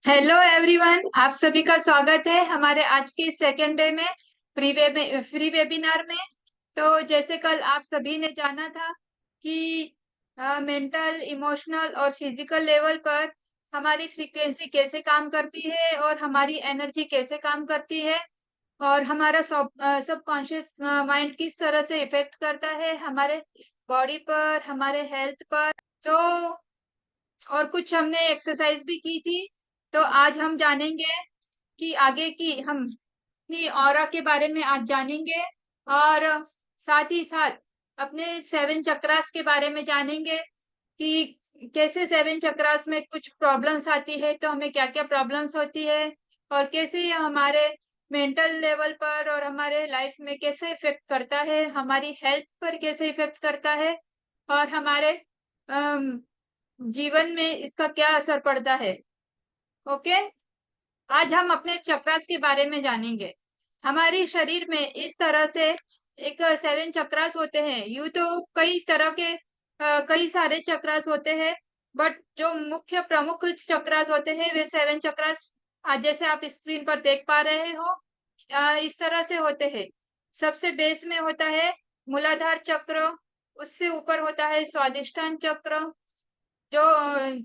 Hello everyone, आप सभी का स्वागत है हमारे आज के सेकेंड डे में फ्री वेबिनार में। तो जैसे कल आप सभी ने जाना था कि मेंटल, इमोशनल और फिजिकल लेवल पर हमारी फ्रीक्वेंसी कैसे काम करती है और हमारी एनर्जी कैसे काम करती है और हमारा सबकॉन्शियस माइंड किस तरह से इफेक्ट करता है हमारे बॉडी पर, हमारे हेल्थ पर। तो और कुछ हमने एक्सरसाइज भी की थी। तो आज हम जानेंगे कि आगे की हम अपनी ऑरा के बारे में आज जानेंगे, और साथ ही साथ अपने सेवन चक्रास के बारे में जानेंगे कि कैसे सेवन चक्रास में कुछ प्रॉब्लम्स आती है तो हमें क्या क्या प्रॉब्लम्स होती है, और कैसे ये हमारे मेंटल लेवल पर और हमारे लाइफ में कैसे इफेक्ट करता है, हमारी हेल्थ पर कैसे इफेक्ट करता है, और हमारे जीवन में इसका क्या असर पड़ता है। ओके, आज हम अपने चक्रास के बारे में जानेंगे। हमारे शरीर में इस तरह से एक सेवन चक्रास होते हैं। यूं तो कई तरह के कई सारे चक्रास होते हैं, बट जो मुख्य प्रमुख चक्रास होते हैं वे सेवन चक्रास आज जैसे आप स्क्रीन पर देख पा रहे हो इस तरह से होते हैं। सबसे बेस में होता है मूलाधार चक्र, उससे ऊपर होता है स्वादिष्ठान चक्र जो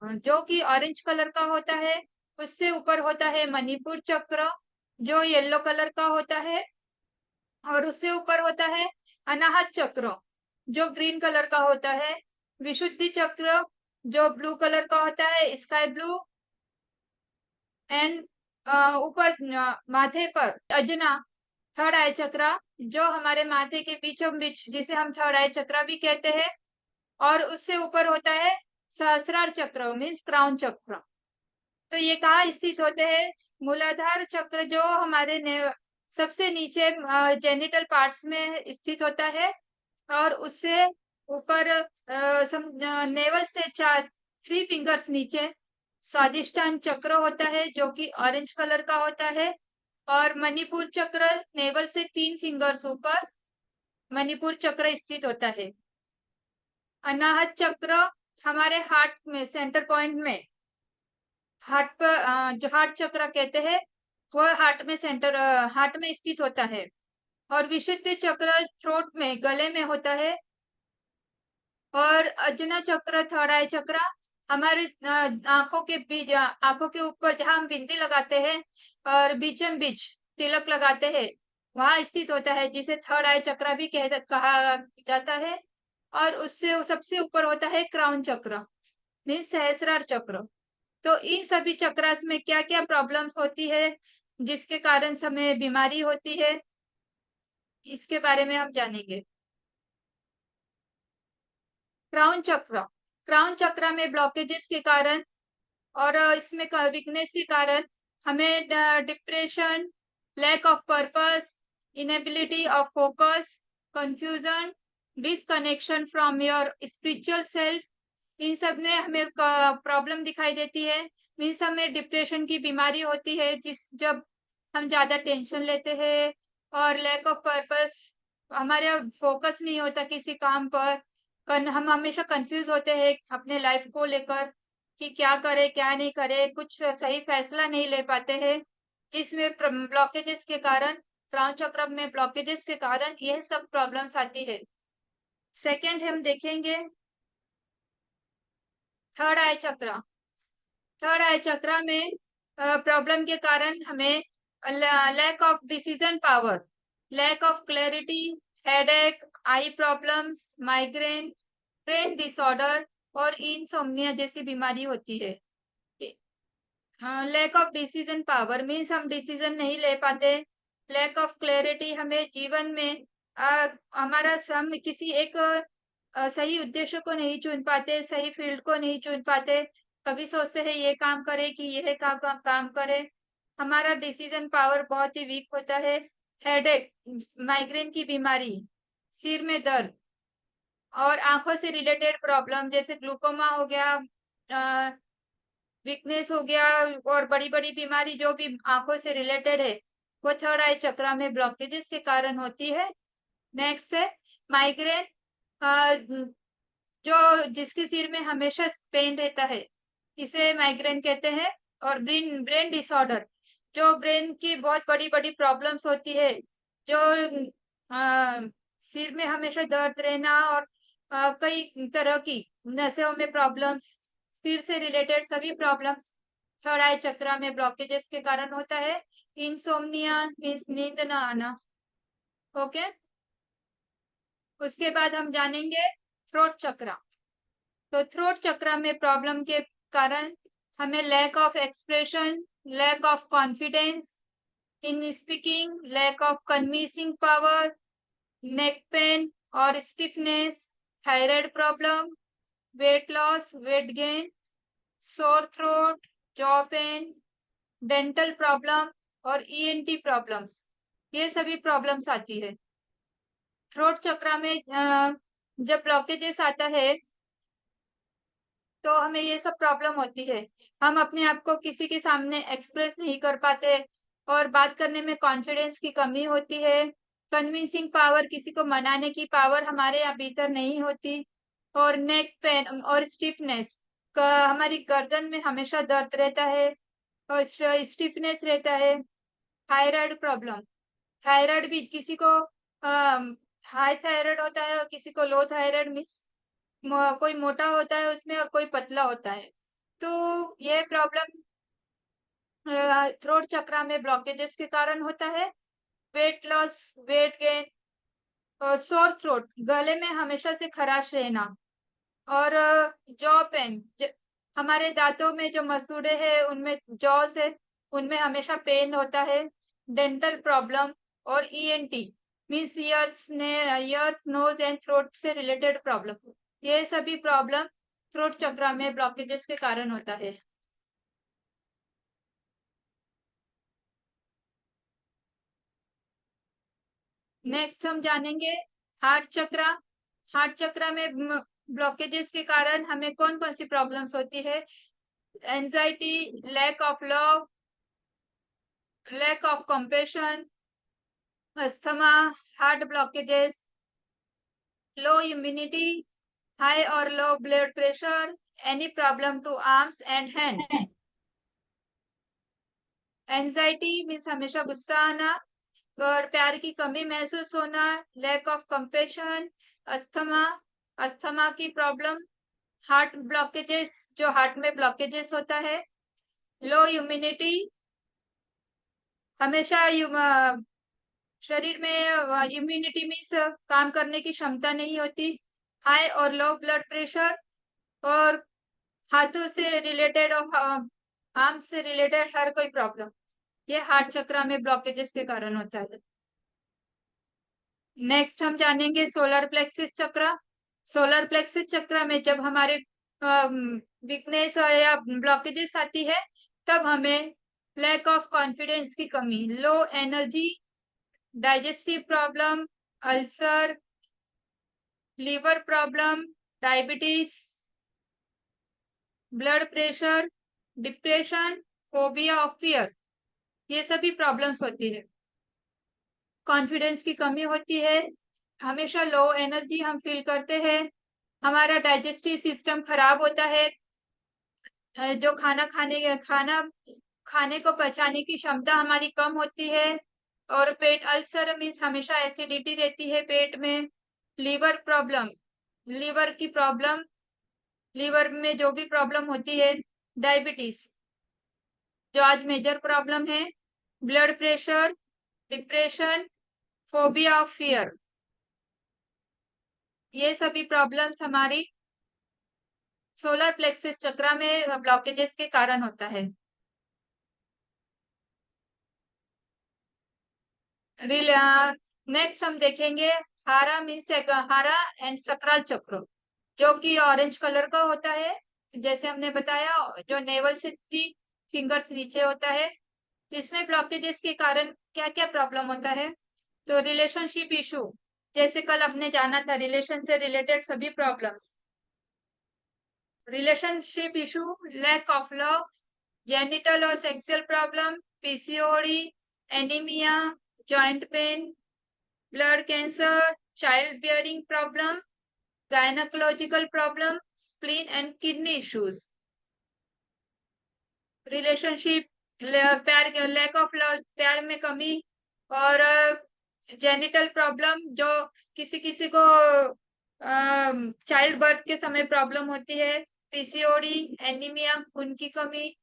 जो कि ऑरेंज कलर का होता है। उससे ऊपर होता है मणिपुर चक्र जो येलो कलर का होता है, और उससे ऊपर होता है अनाहत चक्र जो ग्रीन कलर का होता है। विशुद्धि चक्र जो ब्लू कलर का होता है, स्काई ब्लू। एंड ऊपर माथे पर अजना, थर्ड आई चक्र जो हमारे माथे के बीचों बीच, जिसे हम थर्ड आई चक्र भी कहते हैं। और उससे ऊपर होता है सहस्रार चक्र मीन्स क्राउन चक्र। तो ये कहाँ स्थित होते हैं? मूलाधार चक्र जो हमारे सबसे नीचे जेनिटल पार्ट्स में स्थित होता है, और उससे ऊपर नेवल से चार थ्री फिंगर्स नीचे स्वादिष्टान चक्र होता है जो कि ऑरेंज कलर का होता है। और मणिपुर चक्र नेवल से तीन फिंगर्स ऊपर मणिपुर चक्र स्थित होता है। अनाहत चक्र हमारे हार्ट में सेंटर पॉइंट में, हार्ट पर जो हार्ट चक्र कहते हैं वो हार्ट में स्थित होता है। और विशुद्ध चक्र थ्रोट में, गले में होता है। और अजना चक्र, थर्ड आई चक्र हमारे आंखों के बीच, आंखों के ऊपर जहां हम बिंदी लगाते हैं और बीचम बीच तिलक लगाते हैं वहां स्थित होता है, जिसे थर्ड आई चक्र भी कहा जाता है। और उससे सबसे ऊपर होता है क्राउन चक्र मीन्स सहस्रार चक्र। तो इन सभी चक्रास में क्या क्या प्रॉब्लम्स होती है जिसके कारण हमें बीमारी होती है, इसके बारे में हम जानेंगे। क्राउन चक्र, क्राउन चक्र में ब्लॉकेजेस के कारण और इसमें वीकनेस के कारण हमें depression, lack of purpose, inability of focus, confusion, disconnection from your spiritual self, इन सब में हमें प्रॉब्लम दिखाई देती है। मीन्स हमें डिप्रेशन की बीमारी होती है जिस जब हम ज्यादा टेंशन लेते हैं, और लैक ऑफ पर्पस, हमारे फोकस नहीं होता किसी काम पर। हम हमेशा कंफ्यूज होते हैं अपने लाइफ को लेकर कि क्या करे क्या नहीं करे, कुछ सही फैसला नहीं ले पाते हैं, जिसमें ब्लॉकेजेस के कारण, क्राउन चक्र में ब्लॉकेजेस के कारण यह सब प्रॉब्लम्स आती है। सेकेंड हम देखेंगे थर्ड आई चक्र। थर्ड आई चक्र में प्रॉब्लम के कारण हमें lack of decision power, lack of clarity, headache, eye problems, migraine, brain disorder और इंसोम्निया जैसी बीमारी होती है। Lack of decision power means हम डिसीजन नहीं ले पाते। लैक ऑफ क्लैरिटी, हमें जीवन में हमारा हम किसी एक सही उद्देश्य को नहीं चुन पाते, सही फील्ड को नहीं चुन पाते। कभी सोचते हैं ये काम करे कि यह काम करे। हमारा डिसीजन पावर बहुत ही वीक होता है। हेडेक, माइग्रेन की बीमारी, सिर में दर्द, और आंखों से रिलेटेड प्रॉब्लम जैसे ग्लूकोमा हो गया, वीकनेस हो गया, और बड़ी बड़ी बीमारी जो भी आंखों से रिलेटेड है वो थर्ड आई चक्र में ब्लॉकेजेस के कारण होती है। नेक्स्ट है माइग्रेन, जो जिसके सिर में हमेशा पेन रहता है, इसे माइग्रेन कहते हैं। और ब्रेन ब्रेन डिसऑर्डर, जो ब्रेन की बहुत बड़ी बड़ी प्रॉब्लम्स होती है, जो सिर में हमेशा दर्द रहना और कई तरह की नसों में प्रॉब्लम्स, सिर से रिलेटेड सभी प्रॉब्लम्स थर्ड आई चक्रा में ब्लॉकेजेस के कारण होता है। इंसोम्निया मीन्स नींद न आना। ओके, उसके बाद हम जानेंगे थ्रोट चक्रा। तो थ्रोट चक्रा में प्रॉब्लम के कारण हमें lack of expression, lack of confidence in speaking, lack of convincing power, neck pain और stiffness, thyroid problem, weight loss, weight gain, sore throat, jaw pain, dental problem और ईएनटी प्रॉब्लम्स, ये सभी problems आती है। Throat चक्रा में जब blockages आता है तो हमें ये सब प्रॉब्लम होती है। हम अपने आप को किसी के सामने एक्सप्रेस नहीं कर पाते और बात करने में कॉन्फिडेंस की कमी होती है। कन्विंसिंग पावर, किसी को मनाने की पावर हमारे यहाँ भीतर नहीं होती। और नेक पेन और स्टिफनेस, हमारी गर्दन में हमेशा दर्द रहता है और स्टिफनेस रहता है। थायराइड प्रॉब्लम, थायराइड भी किसी को हाई थायराइड होता है और किसी को लो थायराइड, मीन्स कोई मोटा होता है उसमें और कोई पतला होता है। तो ये प्रॉब्लम थ्रोट चक्रा में ब्लॉकेजेस के कारण होता है। वेट लॉस, वेट गेन और सोर थ्रोट, गले में हमेशा से खराश रहना। और जॉ पेन, हमारे दांतों में जो मसूड़े हैं उनमें जॉ से उनमें हमेशा पेन होता है। डेंटल प्रॉब्लम और ENT means years knows and throat से रिलेटेड प्रॉब्लम, ये सभी प्रॉब्लम थ्रोट चक्रा में ब्लॉकेजेस के कारण होता है। नेक्स्ट हम जानेंगे हार्ट चक्रा। हार्ट चक्रा में ब्लॉकेजेस के कारण हमें कौन कौन सी प्रॉब्लम्स होती है? Anxiety, lack of love, lack of compassion, asthma, heart blockages, low immunity, high और low blood pressure, any problem to arms and hands. Anxiety means हमेशा गुस्सा आना और प्यार की कमी महसूस होना। Lack of compassion, asthma, asthma की प्रॉब्लम, हार्ट ब्लॉकेजेस, जो हार्ट में ब्लॉकेजेस होता है। लो इम्यूनिटी, हमेशा शरीर में इम्यूनिटी मीन्स काम करने की क्षमता नहीं होती। हाई और लो ब्लड प्रेशर और हाथों से रिलेटेड और आर्म्स से रिलेटेड हर कोई प्रॉब्लम, ये हार्ट चक्र में ब्लॉकेजेस के कारण होता है। नेक्स्ट हम जानेंगे सोलर प्लेक्सिस चक्र। सोलर प्लेक्सिस चक्र में जब हमारे वीकनेस या ब्लॉकेजेस आती है तब हमें लैक ऑफ कॉन्फिडेंस की कमी, low energy, digestive problem, ulcer, liver problem, diabetes, blood pressure, depression, phobia of fear, ये सभी प्रॉब्लम्स होती है। कॉन्फिडेंस की कमी होती है, हमेशा लो एनर्जी हम फील करते हैं, हमारा डाइजेस्टिव सिस्टम खराब होता है, जो खाने को पचाने की क्षमता हमारी कम होती है। और पेट अल्सर मीन्स हमेशा एसिडिटी रहती है पेट में। लीवर प्रॉब्लम, लीवर की प्रॉब्लम, लीवर में जो भी प्रॉब्लम होती है। डायबिटीज, जो आज मेजर प्रॉब्लम है। Blood pressure, depression, phobia of fear, ये सभी प्रॉब्लम्स हमारी सोलर प्लेक्सिस चक्र में ब्लॉकेजेस के कारण होता है। नेक्स्ट हम देखेंगे हारा मीन्स हारा एंड सकराल चक्र, जो कि ऑरेंज कलर का होता है। जैसे हमने बताया, जो नेवल से 3 फिंगर्स नीचे होता है। इसमें ब्लॉकेजेस के कारण क्या क्या प्रॉब्लम होता है? तो रिलेशनशिप इशू, जैसे कल हमने जाना था, रिलेशन से रिलेटेड सभी problems. Relationship issue, lack of love, genital और sexual problem, PCOD, anaemia, joint pain, blood cancer, child bearing problem, gynaecological problem, spleen and kidney issues. Relationship, प्यार, लैक ऑफ लव, प्यार में कमी, और जेनिटल प्रॉब्लम, जो किसी किसी को चाइल्ड बर्थ के समय प्रॉब्लम होती है, पीसीओडी, एनीमिया, खून की कमी,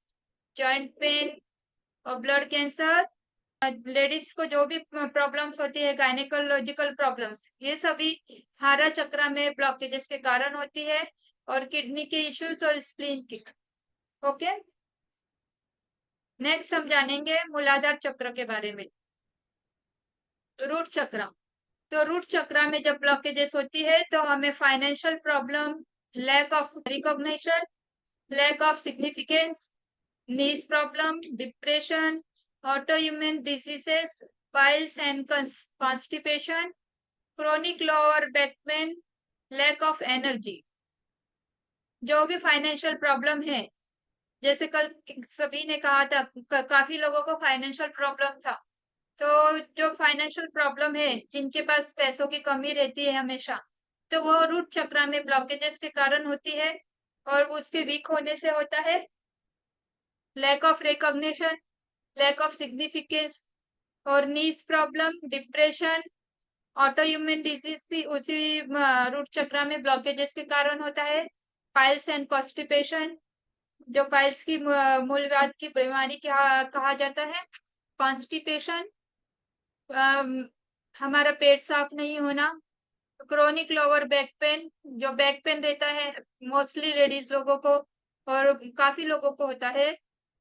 जॉइंट पेन और ब्लड कैंसर। लेडीज को जो भी प्रॉब्लम्स होती है, गायनेकोलॉजिकल प्रॉब्लम्स, ये सभी हारा चक्र में ब्लॉकेजेस के कारण होती है, और किडनी के इश्यूज और स्प्लीन के। ओके, नेक्स्ट हम जानेंगे मूलाधार चक्र के बारे में। रूट चक्र, तो रूट चक्र में जब ब्लॉकेजेस होती है तो हमें financial problem, lack of recognition, lack of significance, knees problem, depression, autoimmune diseases, piles and constipation, chronic lower back pain, lack of energy. जो भी फाइनेंशियल प्रॉब्लम है, जैसे कल सभी ने कहा था, काफी लोगों को फाइनेंशियल प्रॉब्लम था, तो जो फाइनेंशियल प्रॉब्लम है, जिनके पास पैसों की कमी रहती है हमेशा, तो वो रूट चक्र में ब्लॉकेजेस के कारण होती है, और उसके वीक होने से होता है lack of recognition, lack of significance, और knees problem, depression, autoimmune disease भी उसी रूट चक्र में ब्लॉकेजेस के कारण होता है। पाइल्स एंड कॉन्स्टिपेशन, जो पाइल्स की मूलव्याध की बीमारी कहा जाता है। कॉन्स्टिपेशन, हमारा पेट साफ नहीं होना। क्रोनिक लोअर बैक पेन, जो बैक पेन रहता है मोस्टली लेडीज लोगों को, और काफी लोगों को होता है।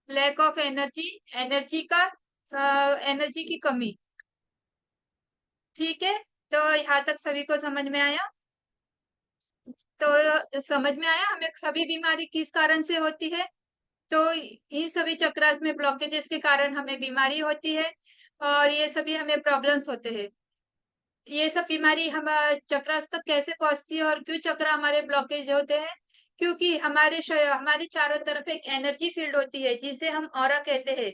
लैक ऑफ एनर्जी, एनर्जी की कमी। ठीक है, तो यहाँ तक सभी को समझ में आया? तो समझ में आया हमें सभी बीमारी किस कारण से होती है। तो इन सभी चक्रास में ब्लॉकेजेस के कारण हमें बीमारी होती है, और ये सभी हमें प्रॉब्लम्स होते हैं। ये सब बीमारी हम चक्रास तक कैसे पहुंचती है, और क्यों चक्र हमारे ब्लॉकेज होते हैं? क्योंकि हमारे चारों तरफ एक एनर्जी फील्ड होती है, जिसे हम ऑरा कहते हैं,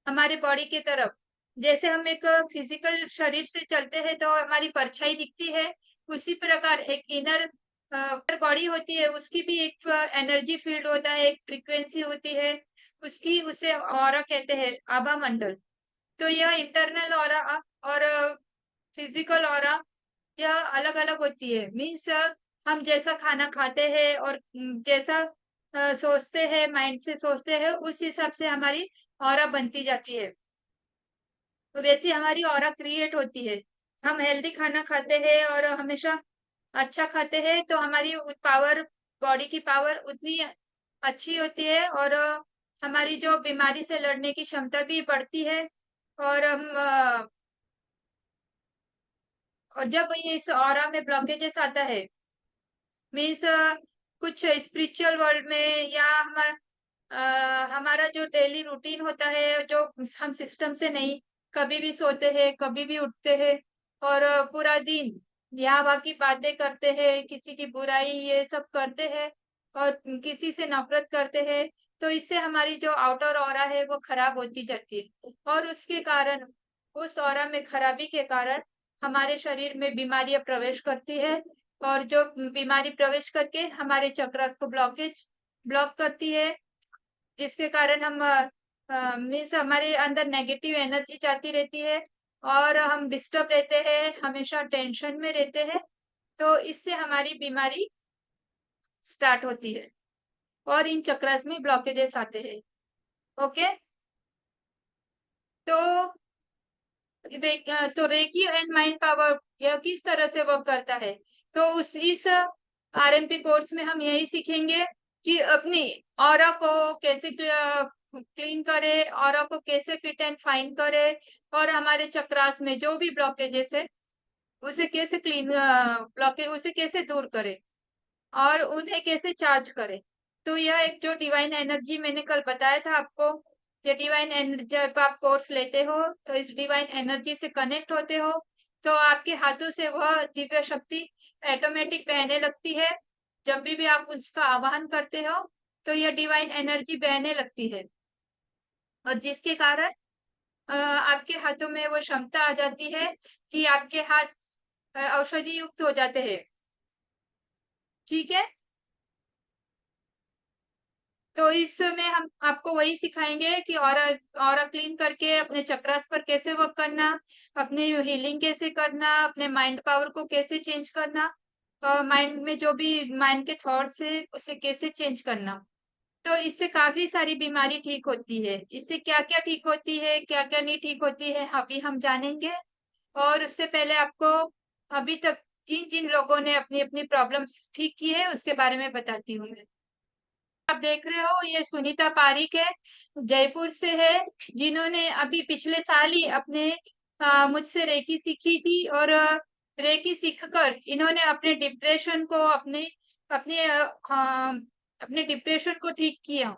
हमारे बॉडी के तरफ। जैसे हम एक फिजिकल शरीर से चलते हैं तो हमारी परछाई दिखती है, उसी प्रकार एक इनर बॉडी होती है, उसकी भी एक एनर्जी फील्ड होता है, एक फ्रीक्वेंसी होती है उसकी, उसे ऑरा कहते हैं, आभा मंडल। तो यह इंटरनल ऑरा और फिजिकल ऑरा, यह अलग अलग होती है। मीन्स हम जैसा खाना खाते हैं और जैसा सोचते हैं, माइंड से सोचते हैं, उस हिसाब से हमारी ऑरा बनती जाती है, तो वैसी हमारी ऑरा क्रिएट होती है। हम हेल्दी खाना खाते हैं और हमेशा अच्छा खाते हैं, तो हमारी पावर, बॉडी की पावर उतनी अच्छी होती है, और हमारी जो बीमारी से लड़ने की क्षमता भी बढ़ती है। और और जब ये इस ऑरा में ब्लॉकेजेस आता है, मीन्स कुछ स्पिरिचुअल वर्ल्ड में, या हमारा जो डेली रूटीन होता है, जो हम सिस्टम से नहीं, कभी भी सोते हैं, कभी भी उठते हैं, और पूरा दिन यहाँ वहाँ की बातें करते हैं, किसी की बुराई ये सब करते हैं, और किसी से नफरत करते हैं, तो इससे हमारी जो आउटर ऑरा है वो खराब होती जाती है, और उसके कारण, उस ऑरा में खराबी के कारण हमारे शरीर में बीमारियां प्रवेश करती है, और जो बीमारी प्रवेश करके हमारे चक्रास को ब्लॉक करती है, जिसके कारण हम मीन्स हमारे अंदर नेगेटिव एनर्जी जाती रहती है, और हम डिस्टर्ब रहते हैं, हमेशा टेंशन में रहते हैं, तो इससे हमारी बीमारी स्टार्ट होती है, और इन चक्रास में ब्लॉकेजेस आते हैं। ओके, तो तो रेकी एंड माइंड पावर, यह किस तरह से वर्क करता है? तो इस आरएमपी कोर्स में हम यही सीखेंगे कि अपनी ऑरा को कैसे क्लीन करे, ऑरा को कैसे फिट एंड फाइन करे, और हमारे चक्रास में जो भी ब्लॉकेजेस है उसे कैसे उसे कैसे दूर करे, और उन्हें कैसे चार्ज करे। तो यह एक जो डिवाइन एनर्जी मैंने कल बताया था आपको, ये डिवाइन एनर्जी, जब आप कोर्स लेते हो तो इस डिवाइन एनर्जी से कनेक्ट होते हो, तो आपके हाथों से वह दिव्य शक्ति ऑटोमेटिक बहने लगती है। जब भी आप उसका आवाहन करते हो तो यह डिवाइन एनर्जी बहने लगती है, और जिसके कारण आपके हाथों में वो क्षमता आ जाती है कि आपके हाथ औषधि युक्त हो जाते हैं। ठीक है, तो इसमें हम आपको वही सिखाएंगे कि ऑरा क्लीन करके अपने चक्रास पर कैसे वर्क करना, अपने हीलिंग कैसे करना, अपने माइंड पावर को कैसे चेंज करना, माइंड में जो भी माइंड के थॉट्स है उसे कैसे चेंज करना। तो इससे काफी सारी बीमारी ठीक होती है। इससे क्या क्या ठीक होती है, क्या क्या नहीं ठीक होती है, अभी हम जानेंगे। और उससे पहले आपको अभी तक जिन जिन लोगों ने अपनी अपनी प्रॉब्लम्स ठीक की है उसके बारे में बताती हूँ मैं। आप देख रहे हो ये सुनीता पारिक है, जयपुर से है, जिन्होंने अभी पिछले साल ही अपने मुझसे रेकी सीखी थी। और रेकी सीखकर इन्होंने अपने डिप्रेशन को अपने अपने डिप्रेशन को ठीक किया,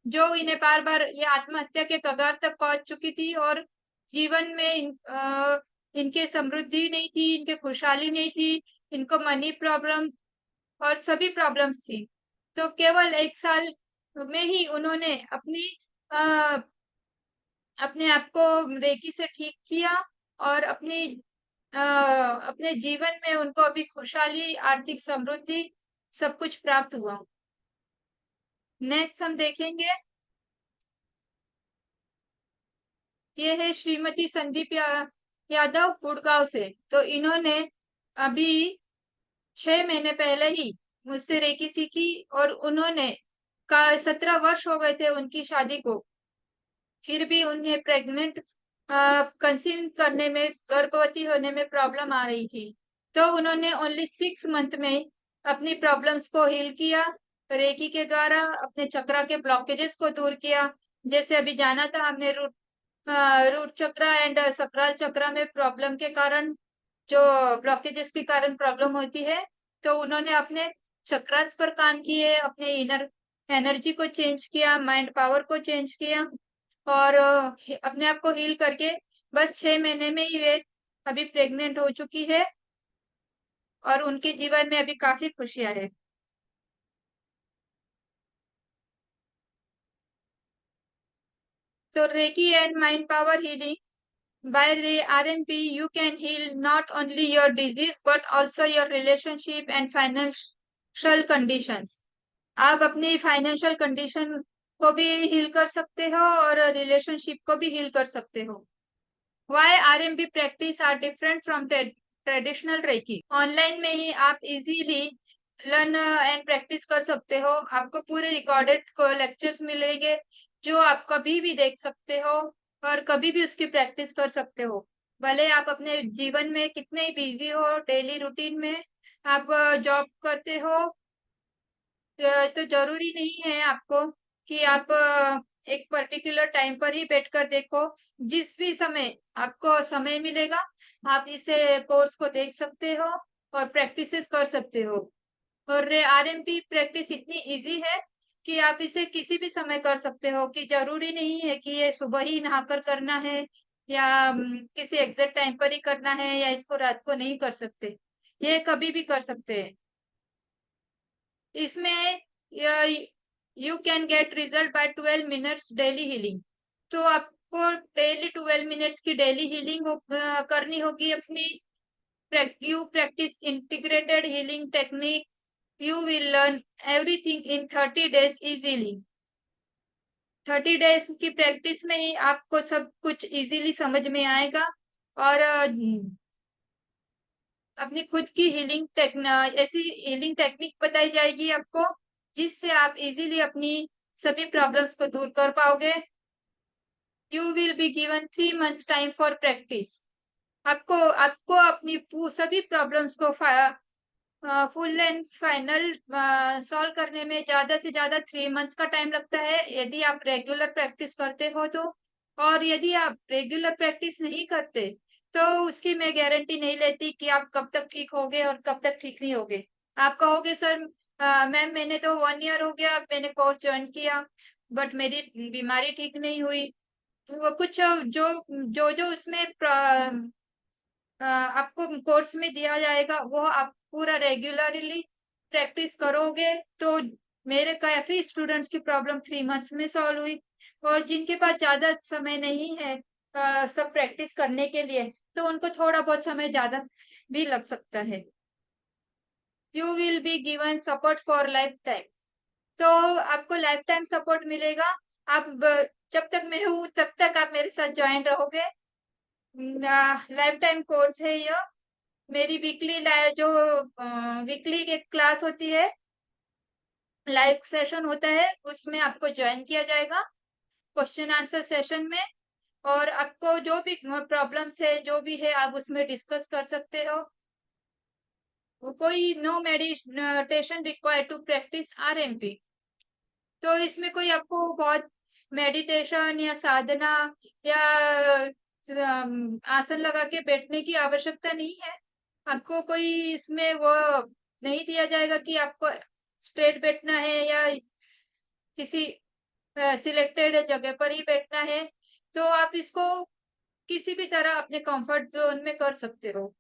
जो इन्हें बार बार ये आत्महत्या के कगार तक पहुंच चुकी थी। और जीवन में इनके समृद्धि नहीं थी, इनके खुशहाली नहीं थी, इनको मनी प्रॉब्लम और सभी प्रॉब्लम्स थी। तो केवल 1 साल में ही उन्होंने अ, अपने आप को रेकी से ठीक किया। और अपने जीवन में उनको अभी खुशहाली, आर्थिक समृद्धि सब कुछ प्राप्त हुआ। नेक्स्ट हम देखेंगे, ये है श्रीमती संदीप यादव गुड़गांव से। तो इन्होंने अभी 6 महीने पहले ही मुझसे रेकी सीखी। और उन्होंने का 17 वर्ष हो गए थे उनकी शादी को, फिर भी उन्हें प्रेग्नेंट कंसीव करने में, गर्भवती होने में प्रॉब्लम आ रही थी। तो उन्होंने ओनली 6 मंथ में अपनी प्रॉब्लम्स को हील किया, रेकी के द्वारा अपने चक्रा के ब्लॉकेजेस को दूर किया। जैसे अभी जाना था हमने रूट चक्रा एंड सक्राल चक्रा में प्रॉब्लम के कारण, जो ब्लॉकेजेस के कारण प्रॉब्लम होती है, तो उन्होंने अपने चक्रास पर काम किए, अपने इनर एनर्जी को चेंज किया, माइंड पावर को चेंज किया। और अपने आप को हील करके बस 6 महीने में ही वे अभी प्रेग्नेंट हो चुकी है। और उनके जीवन में अभी काफी खुशियां है। तो recce and mind power healing by the RMP, you can heal not only your disease but also your relationship and financial conditions. आप अपनी फाइनेंशियल कंडीशन को भी हील कर सकते हो और रिलेशनशिप को भी हील कर सकते हो। Why RMP practice are different from traditional reiki? Online में ही आप इजीली लर्न एंड प्रैक्टिस कर सकते हो। आपको पूरे रिकॉर्डेड को लेक्चर्स मिलेंगे, जो आप कभी भी देख सकते हो और कभी भी उसकी प्रैक्टिस कर सकते हो। भले आप अपने जीवन में कितने ही बिजी हो, डेली रूटीन में आप जॉब करते हो, तो जरूरी नहीं है आपको कि आप एक पर्टिकुलर टाइम पर ही बैठकर देखो। जिस भी समय आपको समय मिलेगा, आप इसे कोर्स को देख सकते हो और प्रैक्टिसेस कर सकते हो। और आरएमपी प्रैक्टिस इतनी इजी है कि आप इसे किसी भी समय कर सकते हो, कि जरूरी नहीं है कि ये सुबह ही नहाकर करना है या किसी एग्जैक्ट टाइम पर ही करना है, या इसको रात को नहीं कर सकते, ये कभी भी कर सकते हैं। इसमें you can get result by 12 minutes daily healing. तो आपको डेली 12 मिनट्स की डेली हीलिंग करनी होगी अपनी। You practice integrated healing technique, you will learn everything in 30 days easily. 30 days की प्रैक्टिस में ही आपको सब कुछ इजीली समझ में आएगा। और अपनी खुद की ऐसी हीलिंग टेक्निक बताई जाएगी आपको, जिससे आप इजीली अपनी सभी प्रॉब्लम्स को दूर कर पाओगे। You will be given 3 months time for practice. आपको आपको अपनी सभी प्रॉब्लम्स को फुल एंड फाइनल सॉल्व करने में ज्यादा से ज्यादा 3 मंथ्स का टाइम लगता है, यदि आप रेगुलर प्रैक्टिस करते हो तो। और यदि आप रेगुलर प्रैक्टिस नहीं करते, तो उसकी मैं गारंटी नहीं लेती कि आप कब तक ठीक होगे और कब तक ठीक नहीं होगे। आप कहोगे सर मैम मैंने तो 1 ईयर हो गया मैंने कोर्स ज्वाइन किया, बट मेरी बीमारी ठीक नहीं हुई। तो वो कुछ जो जो जो उसमें आपको कोर्स में दिया जाएगा, वो आप पूरा रेगुलरली प्रैक्टिस करोगे तो मेरे काफी स्टूडेंट्स की प्रॉब्लम 3 मंथ्स में सॉल्व हुई। और जिनके पास ज्यादा समय नहीं है सब प्रैक्टिस करने के लिए, तो उनको थोड़ा बहुत समय ज्यादा भी लग सकता है। You will be given support for life time. तो आपको लाइफ टाइम सपोर्ट मिलेगा। जब तक मैं हूँ तब तक आप मेरे साथ ज्वाइन रहोगे। लाइफ टाइम कोर्स है यह। मेरी जो वीकली एक क्लास होती है, लाइव सेशन होता है, उसमें आपको ज्वाइन किया जाएगा क्वेश्चन आंसर सेशन में। और आपको जो भी प्रॉब्लम्स है, जो भी है, आप उसमें डिस्कस कर सकते हो। कोई no meditation required to practice RMP. तो इसमें कोई आपको बहुत मेडिटेशन या साधना या आसन लगा के बैठने की आवश्यकता नहीं है। आपको कोई इसमें वो नहीं दिया जाएगा कि आपको स्ट्रेट बैठना है या किसी सिलेक्टेड जगह पर ही बैठना है। तो आप इसको किसी भी तरह अपने कंफर्ट जोन में कर सकते हो।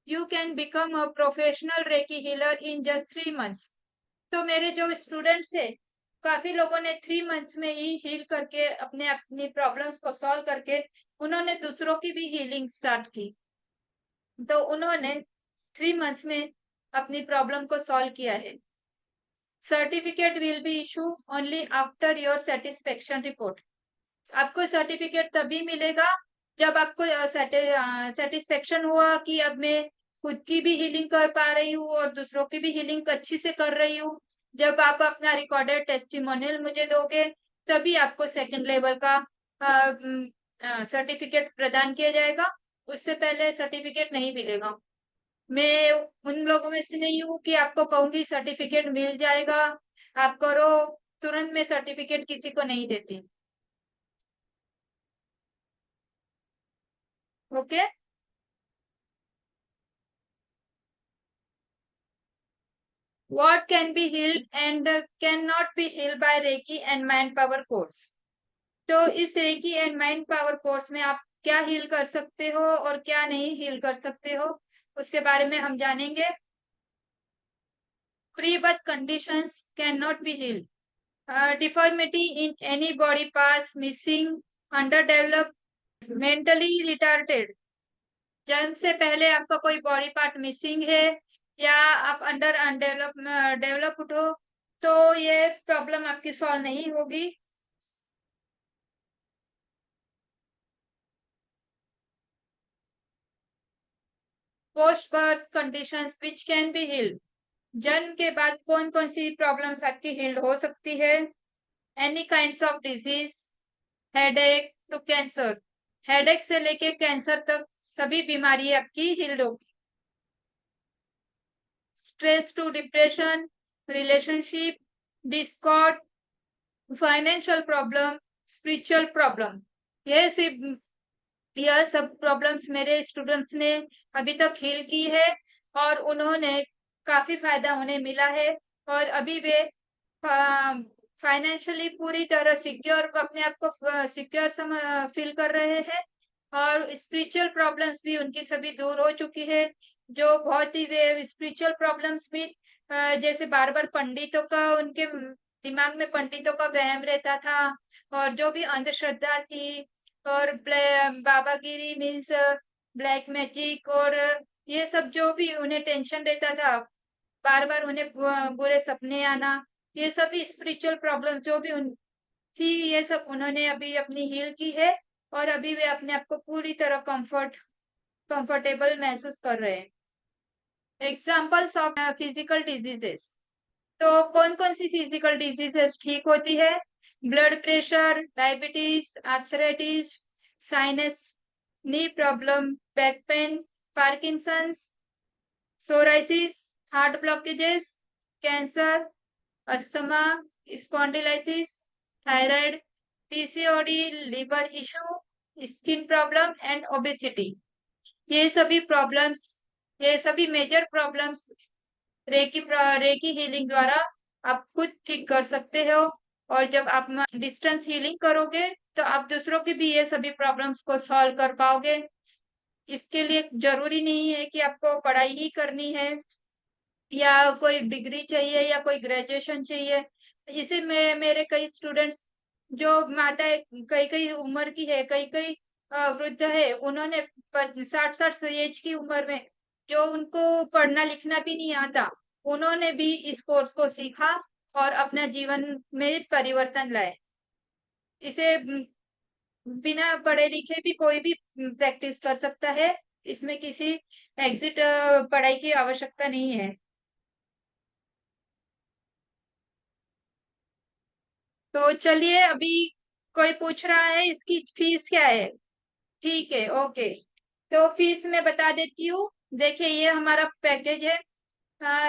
You can become a professional recce healer in just 3 months. तो मेरे जो स्टूडेंट्स है, काफी लोगों ने 3 मंथ्स में ही हील करके अपनी प्रॉब्लम्स को सॉल्व करके उन्होंने दूसरों की भी हीलिंग स्टार्ट की। तो उन्होंने 3 मंथ्स में अपनी प्रॉब्लम को सॉल्व किया है। Certificate will be issue only after your satisfaction report. आपको सर्टिफिकेट तभी मिलेगा जब आपको सेटिस्फेक्शन हुआ कि अब मैं खुद की भी हीलिंग कर पा रही हूँ और दूसरों की भी हीलिंग अच्छी से कर रही हूँ। जब आप अपना रिकॉर्डेड टेस्टिमोनियल मुझे दोगे, तभी आपको सेकंड लेवल का सर्टिफिकेट प्रदान किया जाएगा। उससे पहले सर्टिफिकेट नहीं मिलेगा। मैं उन लोगों में से नहीं हूँ कि आपको कहूंगी सर्टिफिकेट मिल जाएगा, आप करो। तुरंत मैं सर्टिफिकेट किसी को नहीं देती। Okay. What can be healed and cannot be healed by Reiki and Mind Power course। तो इस recce and mind power course में आप क्या हील कर सकते हो और क्या नहीं हील कर सकते हो, उसके बारे में हम जानेंगे। Pre birth conditions can not be healed. Deformity in any body parts missing, under develop, mentally retarded. जन्म से पहले आपका कोई बॉडी पार्ट मिसिंग है या आप अंडर डेवलप्ड हो, तो ये प्रॉब्लम आपकी सॉल्व नहीं होगी। Post birth conditions which can be healed. जन्म के बाद कौन कौन सी प्रॉब्लम्स आपकी हील्ड हो सकती है। Any kinds of disease, headache to cancer. Headache से लेके कैंसर तक सभी बीमारी आपकी हील्ड होगी। Stress to depression, relationship, discord, financial problem, spiritual problem. यह सिर्फ यह सब प्रॉब्लम्स मेरे स्टूडेंट्स ने अभी तक हील की है और उन्होंने काफी फायदा उन्हें मिला है। और अभी वे फाइनेंशियली पूरी तरह सिक्योर, अपने आप को सिक्योर फील कर रहे हैं। और स्पिरिचुअल प्रॉब्लम्स भी उनकी सभी दूर हो चुकी है। जो बहुत ही वे स्पिरिचुअल प्रॉब्लम्स भी जैसे बार बार पंडितों का, उनके दिमाग में पंडितों का वहम रहता था, और जो भी अंधश्रद्धा थी, और बाबागिरी मीन्स ब्लैक मैजिक, और ये सब जो भी उन्हें टेंशन रहता था, बार बार उन्हें बुरे सपने आना, ये सभी स्पिरिचुअल प्रॉब्लम जो भी उन थी, ये सब उन्होंने अभी अपनी हील की है। और अभी वे अपने आप को पूरी तरह कंफर्टेबल महसूस कर रहे हैं। Examples of physical diseases. तो कौन कौन सी फिजिकल डिजीजेस ठीक होती है। Blood pressure, diabetes, arthritis, sinus, knee problem, back pain, Parkinson's, psoriasis, heart blockages, cancer, asthma, spondylitis, thyroid, PCOD, liver issue, skin problem and obesity. ये सभी प्रॉब्लम्स, ये सभी मेजर प्रॉब्लम्स रेकी हीलिंग द्वारा आप खुद ठीक कर सकते हो। और जब आप डिस्टेंस हीलिंग करोगे, तो आप दूसरों की भी ये सभी प्रॉब्लम्स को सॉल्व कर पाओगे। इसके लिए जरूरी नहीं है कि आपको पढ़ाई ही करनी है या कोई डिग्री चाहिए या कोई ग्रेजुएशन चाहिए। इसे में मेरे कई स्टूडेंट्स, जो माता कई कई उम्र की है, कई कई वृद्ध है, उन्होंने 60 एज की उम्र में, जो उनको पढ़ना लिखना भी नहीं आता, उन्होंने भी इस कोर्स को सीखा और अपना जीवन में परिवर्तन लाए। इसे बिना पढ़े लिखे भी कोई भी प्रैक्टिस कर सकता है। इसमें किसी एग्जिट पढ़ाई की आवश्यकता नहीं है। तो चलिए, अभी कोई पूछ रहा है इसकी फीस क्या है। ठीक है, ओके। तो फीस मैं बता देती हूँ। देखिए, ये हमारा पैकेज है।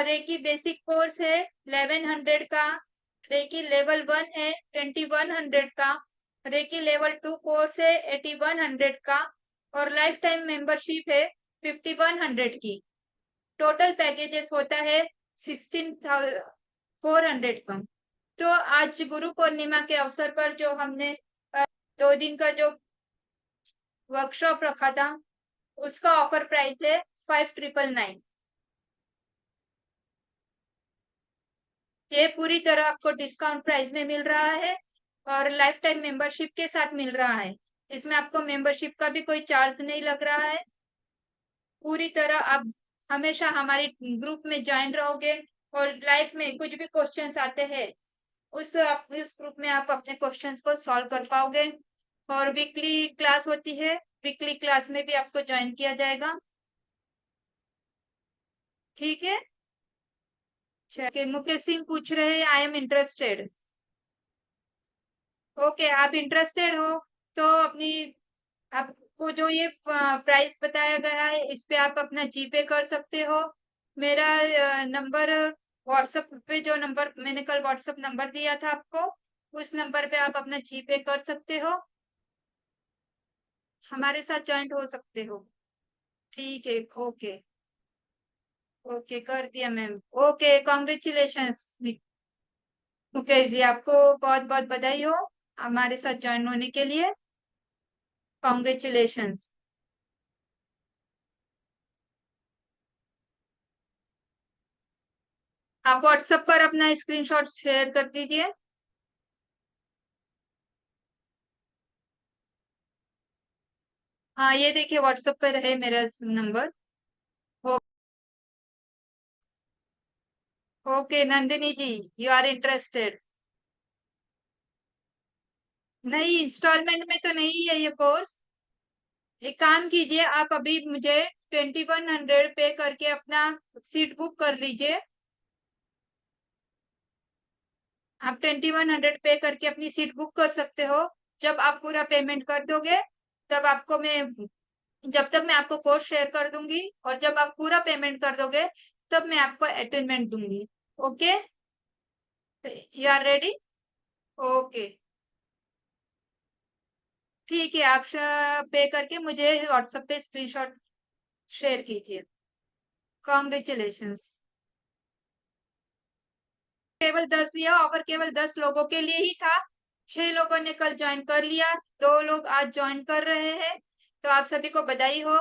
रेकी बेसिक कोर्स है 1100 का। रेकी लेवल 1 है 2100 का। रेकी लेवल 2 कोर्स है 8100 का। और लाइफ टाइम मेंबरशिप है 5100 की। टोटल पैकेजेस होता है 16,400 का। तो आज गुरु पूर्णिमा के अवसर पर जो हमने 2 दिन का जो वर्कशॉप रखा था, उसका ऑफर प्राइस है 5999। ये पूरी तरह आपको डिस्काउंट प्राइस में मिल रहा है और लाइफ टाइम मेंबरशिप के साथ मिल रहा है। इसमें आपको मेंबरशिप का भी कोई चार्ज नहीं लग रहा है। पूरी तरह आप हमेशा हमारे ग्रुप में ज्वाइन रहोगे और लाइफ में कुछ भी क्वेश्चंस आते हैं, उस ग्रुप में आप अपने क्वेश्चंस को सॉल्व कर पाओगे। और वीकली क्लास होती है, वीकली क्लास में भी आपको ज्वाइन किया जाएगा। ठीक है। चलिए, मुकेश सिंह पूछ रहे हैं, आई एम इंटरेस्टेड। ओके, आप इंटरेस्टेड हो तो अपनी आपको जो ये प्राइस बताया गया है, इस पे आप अपना जीपे कर सकते हो। मेरा नंबर व्हाट्सएप पे, जो नंबर मैंने कल व्हाट्सएप नंबर दिया था आपको, उस नंबर पे आप अपना जीपे कर सकते हो। हमारे साथ ज्वाइंट हो सकते हो। ठीक है, ओके। ओके, कर दिया ma'am. Okay, congratulations Mukesh ji, आपको बहुत बहुत बधाई हो हमारे साथ ज्वाइन होने के लिए। कॉन्ग्रेचुलेशंस। आप व्हाट्सएप पर अपना स्क्रीनशॉट शेयर कर दीजिए। हाँ, ये देखिए, व्हाट्सएप पर है मेरा number. Okay Nandini ji, you are interested. नहीं, इंस्टॉलमेंट में तो नहीं है ये कोर्स। एक काम कीजिए, आप अभी मुझे 2100 पे करके अपना सीट बुक कर लीजिए। आप 2100 पे करके अपनी सीट बुक कर सकते हो। जब आप पूरा पेमेंट कर दोगे, तब आपको मैं जब तक मैं आपको कोर्स शेयर कर दूंगी, और जब आप पूरा पेमेंट कर दोगे, तब मैं आपको अटेंडमेंट दूंगी। Okay, you are ready. Okay, ठीक है। आप पे करके मुझे व्हाट्सएप पे स्क्रीनशॉट शेयर कीजिए। कॉन्ग्रेचुलेशंस। केवल 10, यह ऑफर केवल 10 लोगों के लिए ही था। 6 लोगों ने कल ज्वाइन कर लिया, 2 लोग आज ज्वाइन कर रहे हैं। तो आप सभी को बधाई हो।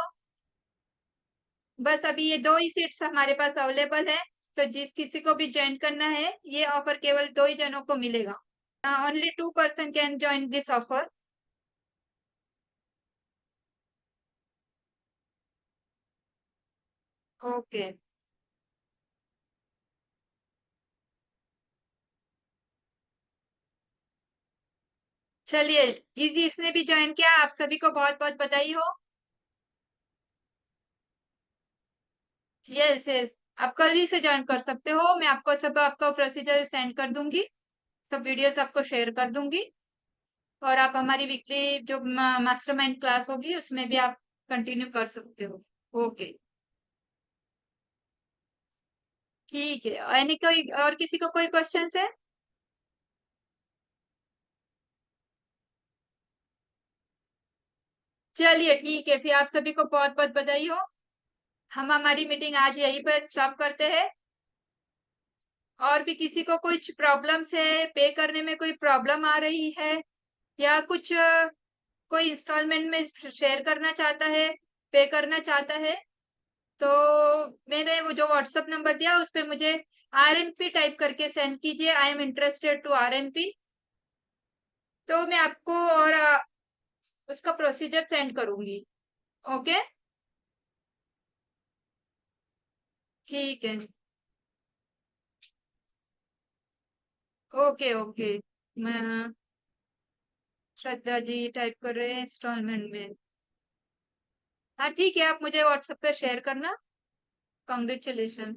बस अभी ये 2 ही सीट्स हमारे पास अवेलेबल है। तो जिस किसी को भी ज्वाइन करना है, ये ऑफर केवल 2 ही जनों को मिलेगा। Only 2 person can join this offer. Okay, चलिए। जी जी, इसने भी ज्वाइन किया, आप सभी को बहुत बहुत बधाई हो। यस यस, आप कल ही से ज्वाइन कर सकते हो। मैं आपको सब आपका प्रोसीजर सेंड कर दूंगी, सब वीडियोस आपको शेयर कर दूंगी। और आप हमारी वीकली जो मास्टरमाइंड क्लास होगी, उसमें भी आप कंटिन्यू कर सकते हो। ओके, ठीक है। यानी कोई और किसी को कोई क्वेश्चन है? चलिए, ठीक है, फिर आप सभी को बहुत बहुत बधाई हो। हम हमारी मीटिंग आज यहीं पर स्टॉप करते हैं। और भी किसी को कुछ प्रॉब्लम्स है, पे करने में कोई प्रॉब्लम आ रही है, या कुछ कोई इंस्टॉलमेंट में शेयर करना चाहता है, पे करना चाहता है, तो मैंने वो जो व्हाट्सएप नंबर दिया, उस पे मुझे आरएमपी टाइप करके सेंड कीजिए, I am interested to RMP. तो मैं आपको और उसका प्रोसीजर सेंड करूंगी। ओके, ठीक है। Okay okay. मैं श्रद्धा जी टाइप कर रहे हैं इंस्टॉलमेंट में। हाँ ठीक है, आप मुझे व्हाट्सएप पे शेयर करना। कॉन्ग्रेचुलेशन।